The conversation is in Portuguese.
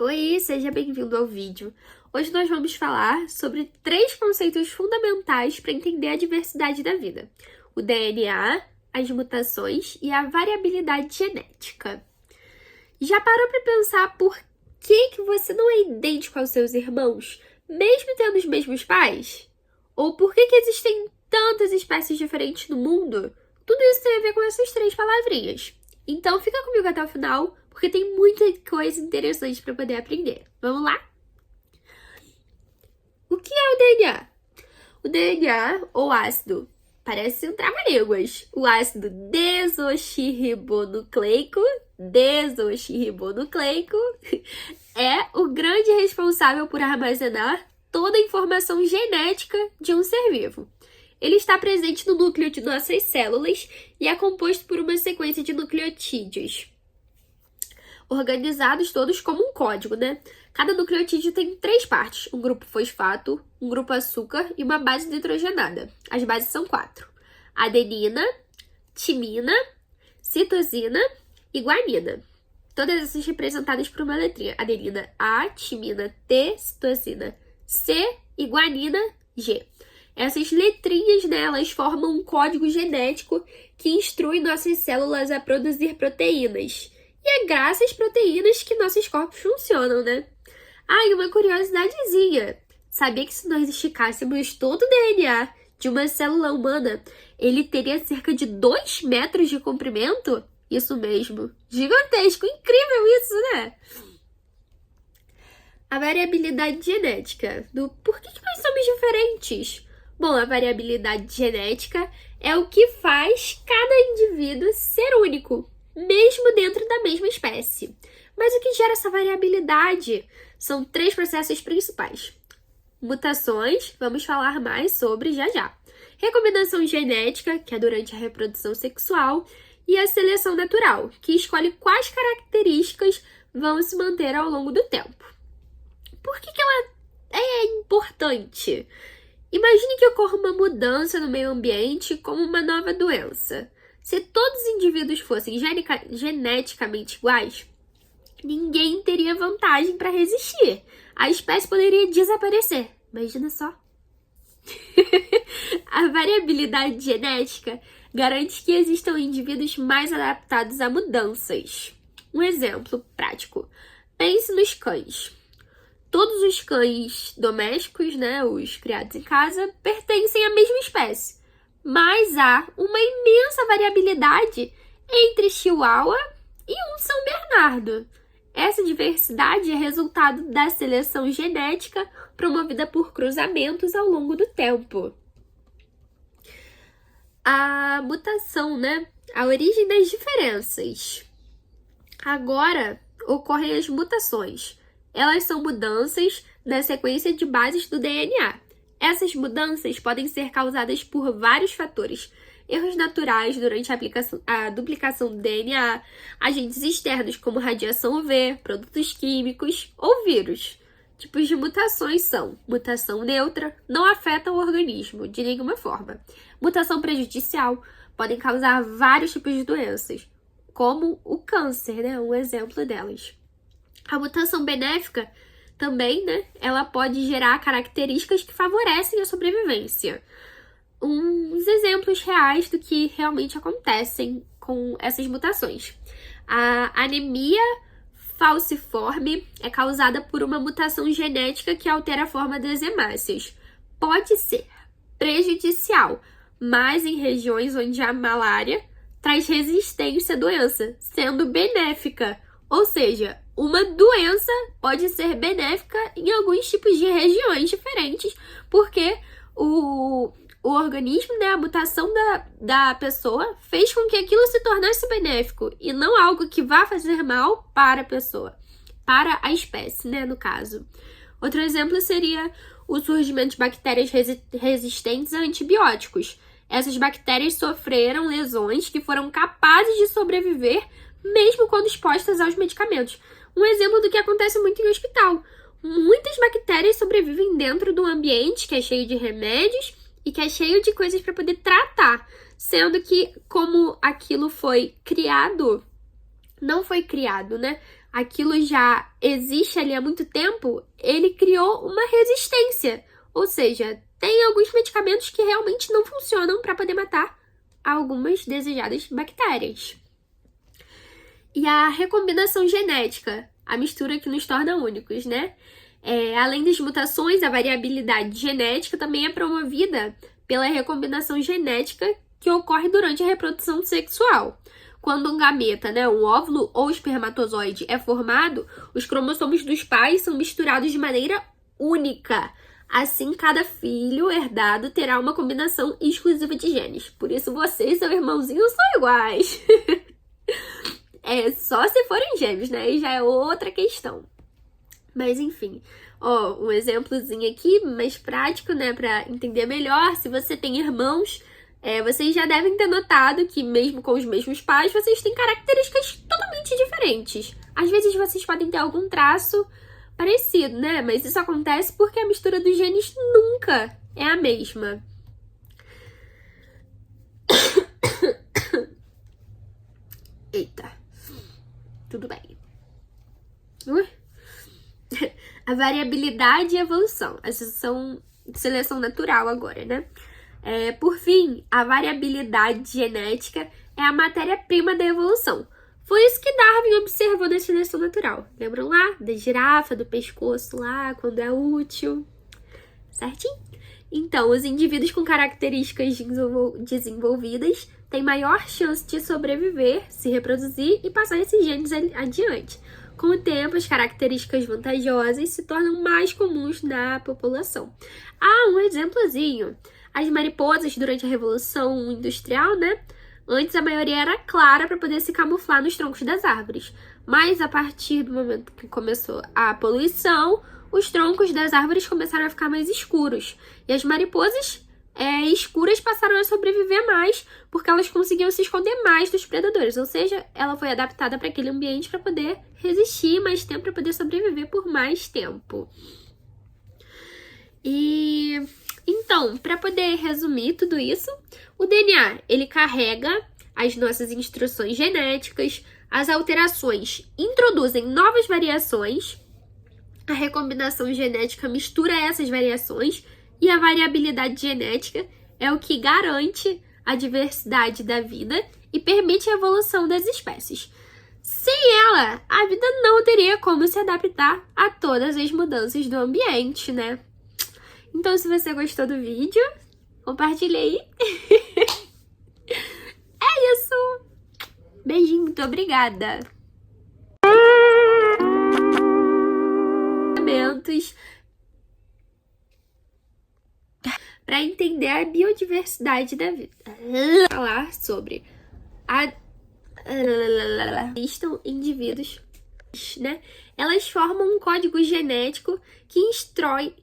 Oi, seja bem-vindo ao vídeo. Hoje nós vamos falar sobre 3 conceitos fundamentais para entender a diversidade da vida: o DNA, as mutações e a variabilidade genética. Já parou para pensar por que você não é idêntico aos seus irmãos, mesmo tendo os mesmos pais? Ou por que existem tantas espécies diferentes no mundo? Tudo isso tem a ver com essas 3 palavrinhas. Então fica comigo até o final, porque tem muita coisa interessante para poder aprender. Vamos lá? O que é o DNA? O DNA, ou ácido, parece um trava-línguas. O ácido desoxirribonucleico é o grande responsável por armazenar toda a informação genética de um ser vivo. Ele está presente no núcleo de nossas células e é composto por uma sequência de nucleotídeos, organizados todos como um código, né? Cada nucleotídeo tem 3 partes: um grupo fosfato, um grupo açúcar e uma base nitrogenada. As bases são 4: adenina, timina, citosina e guanina. Todas essas representadas por uma letrinha: adenina A, timina T, citosina C e guanina G. Essas letrinhas, né, elas formam um código genético que instrui nossas células a produzir proteínas. E é graças às proteínas que nossos corpos funcionam, né? E uma curiosidadezinha. Sabia que se nós esticássemos todo o DNA de uma célula humana, ele teria cerca de 2 metros de comprimento? Isso mesmo. Gigantesco. Incrível isso, né? A variabilidade genética. Do porquê que nós somos diferentes? Bom, a variabilidade genética é o que faz cada indivíduo ser único, mesmo dentro da mesma espécie. Mas o que gera essa variabilidade? São 3 processos principais: mutações, vamos falar mais sobre já. Recombinação genética, que é durante a reprodução sexual, e a seleção natural, que escolhe quais características vão se manter ao longo do tempo. Por que ela é importante? Imagine que ocorra uma mudança no meio ambiente, como uma nova doença. Se todos os indivíduos fossem geneticamente iguais, ninguém teria vantagem para resistir. A espécie poderia desaparecer. Imagina só. A variabilidade genética garante que existam indivíduos mais adaptados a mudanças. Um exemplo prático: pense nos cães. Todos os cães domésticos, né, os criados em casa, pertencem à mesma espécie. Mas há uma imensa variabilidade entre Chihuahua e um São Bernardo. Essa diversidade é resultado da seleção genética promovida por cruzamentos ao longo do tempo. A mutação, né? A origem das diferenças. Agora ocorrem as mutações. Elas são mudanças na sequência de bases do DNA. Essas mudanças podem ser causadas por vários fatores: erros naturais durante a duplicação do DNA, agentes externos como radiação UV, produtos químicos ou vírus. Tipos de mutações são: mutação neutra, não afeta o organismo de nenhuma forma; mutação prejudicial, podem causar vários tipos de doenças, como o câncer, né? Um exemplo delas. A mutação benéfica também, né? Ela pode gerar características que favorecem a sobrevivência. Uns exemplos reais do que realmente acontecem com essas mutações: a anemia falciforme é causada por uma mutação genética que altera a forma das hemácias. Pode ser prejudicial, mas em regiões onde há malária, traz resistência à doença, sendo benéfica. Ou seja, uma doença pode ser benéfica em alguns tipos de regiões diferentes, porque o organismo, né, a mutação da pessoa fez com que aquilo se tornasse benéfico e não algo que vá fazer mal para a pessoa, para a espécie, né, no caso. Outro exemplo seria o surgimento de bactérias resistentes a antibióticos. Essas bactérias sofreram lesões que foram capazes de sobreviver mesmo quando expostas aos medicamentos. Um exemplo do que acontece muito em hospital: muitas bactérias sobrevivem dentro do ambiente que é cheio de remédios e que é cheio de coisas para poder tratar, sendo que, como aquilo foi criado, não foi criado, né? aquilo já existe ali há muito tempo, ele criou uma resistência. Ou seja, tem alguns medicamentos que realmente não funcionam para poder matar algumas desejadas bactérias. E a recombinação genética, a mistura que nos torna únicos, né? Além das mutações, a variabilidade genética também é promovida pela recombinação genética que ocorre durante a reprodução sexual. Quando um gameta, né, um óvulo ou espermatozoide é formado, os cromossomos dos pais são misturados de maneira única. Assim, cada filho herdado terá uma combinação exclusiva de genes. Por isso, você e seu irmãozinho são iguais. Só se forem gêmeos, né? Aí já é outra questão. Mas, enfim, um exemplozinho aqui, mais prático, né? Pra entender melhor. Se você tem irmãos, vocês já devem ter notado que mesmo com os mesmos pais, vocês têm características totalmente diferentes. Às vezes, vocês podem ter algum traço parecido, né? Mas isso acontece porque a mistura dos genes nunca é a mesma. Eita. Tudo bem. A variabilidade e a evolução. Essas são seleção natural agora, né? Por fim, a variabilidade genética é a matéria-prima da evolução. Foi isso que Darwin observou na seleção natural. Lembram lá? Da girafa, do pescoço lá, quando é útil. Certinho? Então, os indivíduos com características desenvolvidas têm maior chance de sobreviver, se reproduzir e passar esses genes adiante. Com o tempo, as características vantajosas se tornam mais comuns na população. Um exemplozinho. As mariposas, durante a Revolução Industrial, né? Antes, a maioria era clara para poder se camuflar nos troncos das árvores. Mas, a partir do momento que começou a poluição, os troncos das árvores começaram a ficar mais escuros. E as mariposas escuras passaram a sobreviver mais, porque elas conseguiam se esconder mais dos predadores. Ou seja, ela foi adaptada para aquele ambiente para poder resistir mais tempo, para poder sobreviver por mais tempo. Então, para poder resumir tudo isso, o DNA, ele carrega as nossas instruções genéticas, as alterações introduzem novas variações, a recombinação genética mistura essas variações e a variabilidade genética é o que garante a diversidade da vida e permite a evolução das espécies. Sem ela, a vida não teria como se adaptar a todas as mudanças do ambiente, né? Então, se você gostou do vídeo, compartilha aí. É isso. Beijinho, muito obrigada. Para entender a biodiversidade da vida. Falar sobre existem indivíduos, né? Elas formam um código genético que instrui